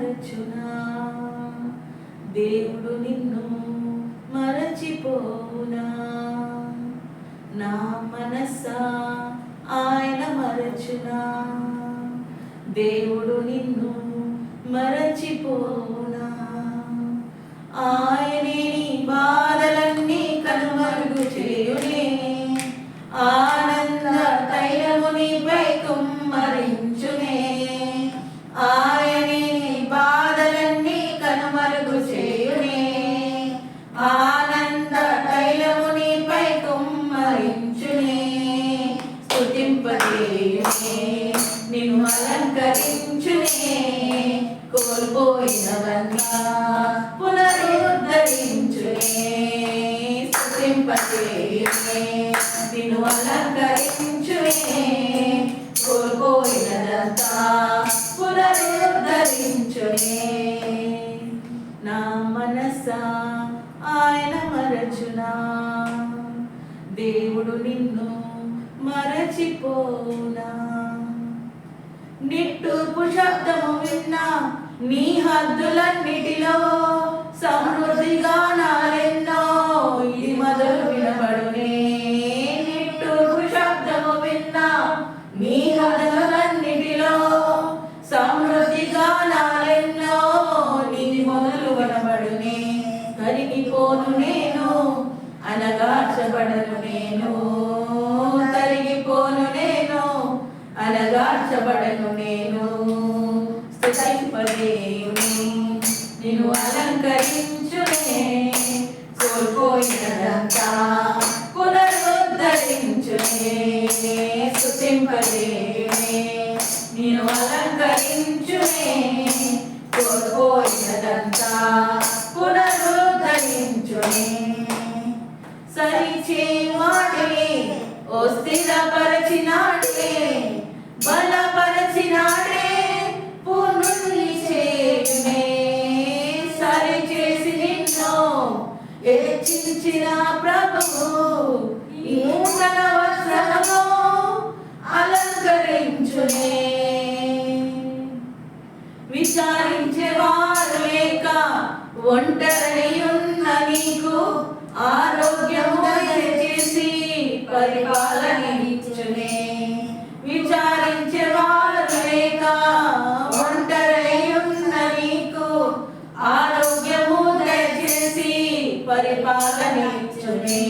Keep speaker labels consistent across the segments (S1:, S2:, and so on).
S1: మరచునా దేవుడు నిన్ను మరచిపోవునా నా మనసా ఆయన మరచునా దేవుడు నిన్ను మరచిపోవునా ఆయనే నీ బాధలన్నీ కనుమరుగు చేయునే ఆనంద తైలము నీపై కుమ్మరించునే ఆయనే నీ బాధలన్నీ కనుమరుగు చేయునే ఆనంద తైలము నీపై కుమ్మరించునే స్తుతింపజేయునే నిన్ను అలంకరించునే కోల్పోయినవన్నా పునరుద్ధరించునే స్తుతింపజేయునే నిన్ను అలంకరించునే కోల్పోయినదంతా పునరుద్ధరించునే నా మనసా ఆయన మరచునా దేవుడు నిన్ను మరచిపోనా నిట్టూర్పు శబ్దము విన్నా నీ హద్దులన్నిటిలో సమృద్ధిగా నాలెన్నో ఇది మొదలు వినబడునే నిట్టూర్పు శబ్దము విన్నా నీ హద్దులన్నిటిలో సమృద్ధిగా నాలెన్నో ఇది మొదలు వినబడునే కరిగిపోను నేను అనగార్చబడను నేను తరిగిపోను నేను అనగార్చబడను నేను స్తుతింపజేయునే నిన్ను అలంకరించునే కోల్పోయినదంతా పునరుద్ధరించునే స్తుతింపజేయునే నిన్ను అలంకరించునే కోల్పోయినదంతా పునరుద్ధరించునే సరిచేవాడే ఓ స్థిరపరచినాడే బలపరచినాడే పూర్ణుని చేయునే సరిచేసి నిన్ను హెచ్చించిన ప్రభువు ఈ నూతన వస్త్రముతో అలంకరించునే విచారించేవారు లేక ఒంటరి ఉన్న నీకు ఆరోగ్యము దయచేసి పరిపాలన ఇచ్చునే విచారించేవారు లేక ఒంటరి ఉన్న నీకు ఆరోగ్యము దయచేసి పరిపాలన ఇచ్చునే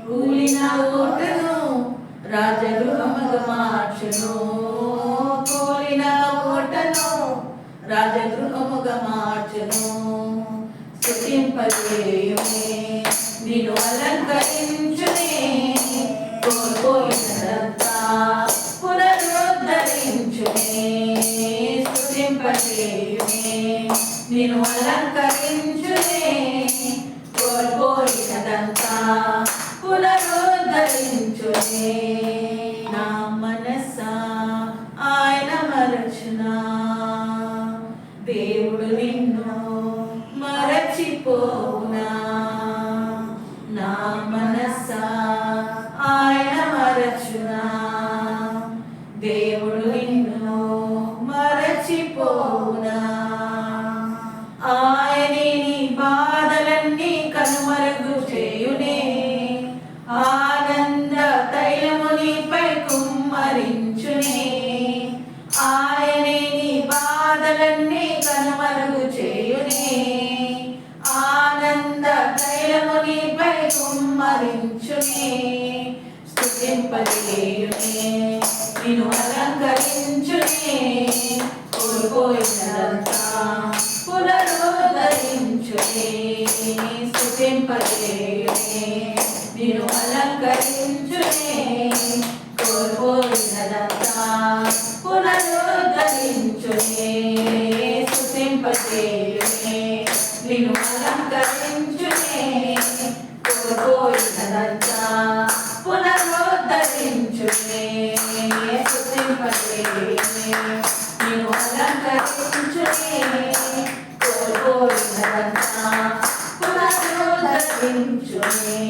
S1: కూలిన ఓటను రాజగృహముగా మార్చును కూలిన ఓటను రాజగృహముగా మార్చును స్తుతింపజేయునే నిన్ను అలంకరించునే కోల్పోయినదంతా పునరుద్ధరించునే స్తుతింపజేయునే నిన్ను అలంకరించునే కోల్పోయినదంతా పునరుద్ధరించునే నా మనసా ఆయన మరచునా దేవుడు నిన్ను మరచిపోవునా నా మనసా ఆయన మరచునా దేవుడు నిన్ను మరచిపోవునా ఆయనే నీ బాధలన్నీ కనుమరుగు చేయునే ఆనంద తైలము నీపై కుమ్మరించునే ఆయనే నీ బాధలన్నీ కనుమరుగు చేయునే ఆనంద తైలము నీపై కుమ్మరించునే స్తుతింపజేయునే నిన్ను అలంకరించునే కోల్పోయినదంతా పునరుద్ధరించునే స్తుతింపజేయునే నిన్ను అలంకరించునే కోల్పోయినదంతా పునరుద్ధరించునే స్తుతింపజేయునే నిన్ను అలంకరించునే కోల్పోయినదంతా పునరుద్ధరించునే స్తుతింపజేయునే నిన్ను అలంకరించునే కోల్పోయినదంతా పునరుద్ధరించునే